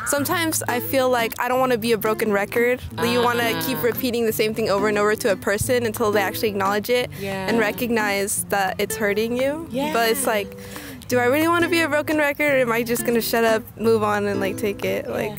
sometimes I feel like I don't want to be a broken record. You want to keep repeating the same thing over and over to a person until they actually acknowledge it and recognize that it's hurting you. But it's like, do I really want to be a broken record, or am I just gonna shut up, move on, and like take it? Like.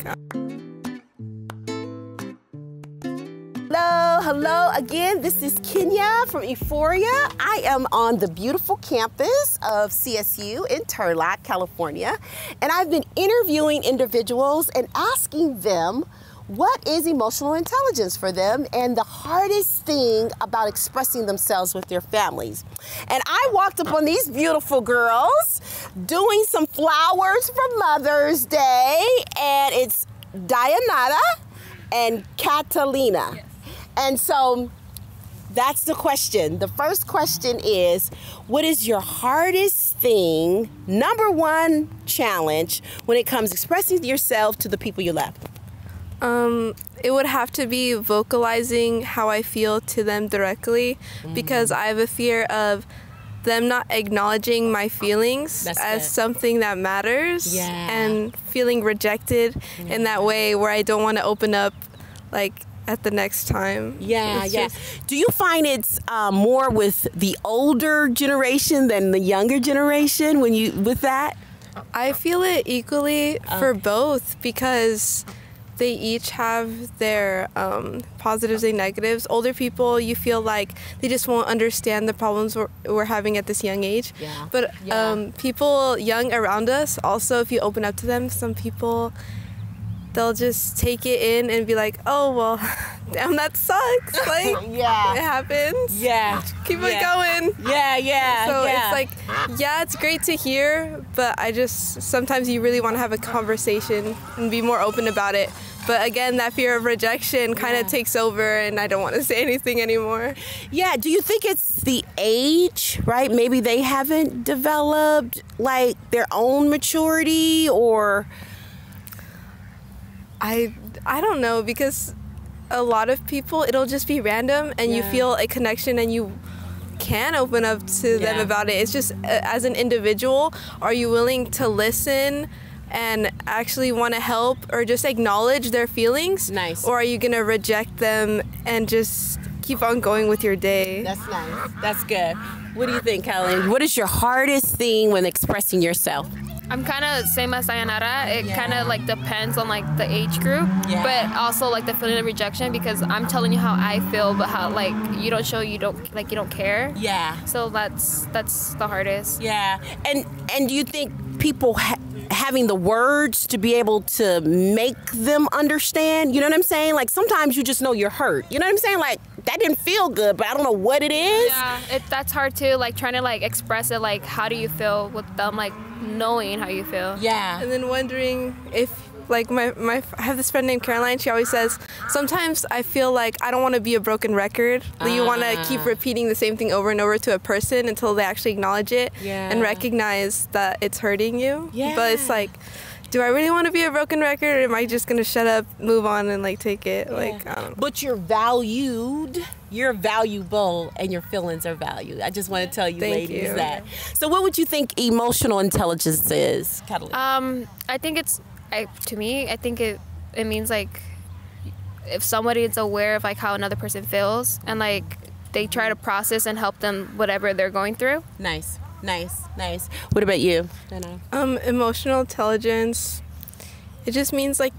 Hello again. This is Kenya from Euphoria. I am on the beautiful campus of CSU in Turlock, California, and I've been interviewing individuals and asking them what is emotional intelligence for them and the hardest thing about expressing themselves with their families. And I walked upon these beautiful girls doing some flowers for Mother's Day, and it's Dayanara and Catalina. Yes. And so that's the question. The first question is, what is your hardest thing, number one challenge, when it comes expressing yourself to the people you love? It would have to be vocalizing how I feel to them directly, because I have a fear of them not acknowledging my feelings as something that matters, and feeling rejected in that way where I don't want to open up like at the next time. Do you find it's more with the older generation than the younger generation with that? I feel it equally for both, because they each have their positives and negatives. Older people, you feel like they just won't understand the problems we're having at this young age. But people young around us, also, if you open up to them, some people, they'll just take it in and be like, oh, well, damn, that sucks. Like, it happens. Keep it going. So it's like, it's great to hear, but sometimes you really want to have a conversation and be more open about it. But again, that fear of rejection kind of takes over, and I don't want to say anything anymore. Do you think it's the age, right? Maybe they haven't developed like their own maturity, or... I don't know, because a lot of people, it'll just be random, and you feel a connection, and you can open up to them about it. It's just, as an individual, are you willing to listen and actually want to help, or just acknowledge their feelings? Or are you going to reject them and just keep on going with your day? That's nice. That's good. What do you think, Helen? What is your hardest thing when expressing yourself? I'm kind of same as Dayanara. It kind of like depends on like the age group, but also like the feeling of rejection, because I'm telling you how I feel, but how like you don't show, you don't care. So that's the hardest. And do you think people having the words to be able to make them understand? You know what I'm saying? Like sometimes you just know you're hurt. You know what I'm saying? Like that didn't feel good, but I don't know what it is. That's hard too. Like trying to like express it. Like how do you feel with them? Like knowing how you feel. And then wondering if, like, I have this friend named Caroline. She always says, sometimes I feel like I don't want to be a broken record. You want to keep repeating the same thing over and over to a person until they actually acknowledge it and recognize that it's hurting you. But it's like, do I really want to be a broken record, or am I just gonna shut up, move on, and like take it? Like, I don't know. But you're valued, you're valuable, and your feelings are valued. I just want to tell you, ladies, that. So what would you think emotional intelligence is, Catalina? I think to me, I think it means like if somebody is aware of like how another person feels, and like they try to process and help them whatever they're going through. Nice. What about you? Emotional intelligence, it just means like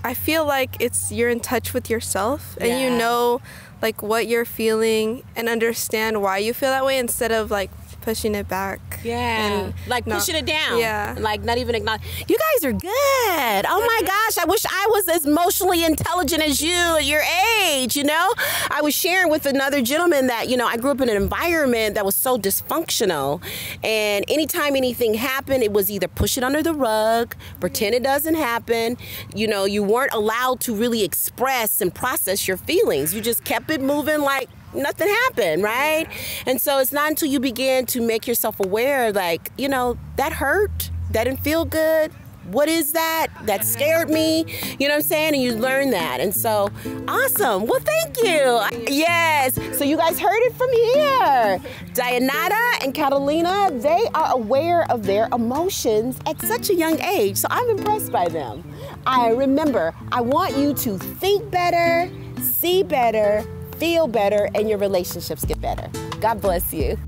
I feel like you're in touch with yourself, and you know like what you're feeling and understand why you feel that way, instead of like pushing it back. And like pushing it down. Like not even acknowledge. You guys are good. Oh my gosh, I wish I was as emotionally intelligent as you at your age, you know? I was sharing with another gentleman that, you know, I grew up in an environment that was so dysfunctional, and anytime anything happened, it was either push it under the rug, pretend it doesn't happen. You know, you weren't allowed to really express and process your feelings. You just kept it moving like nothing happened, right? And so it's not until you begin to make yourself aware, like, you know, that hurt, that didn't feel good, what is that? That scared me. You know what I'm saying? And you learn that. And so, awesome. Well, thank you. Yes. So you guys heard it from here. Dayanara and Catalina, they are aware of their emotions at such a young age. So I'm impressed by them. Remember, I want you to think better, see better, feel better, and your relationships get better. God bless you.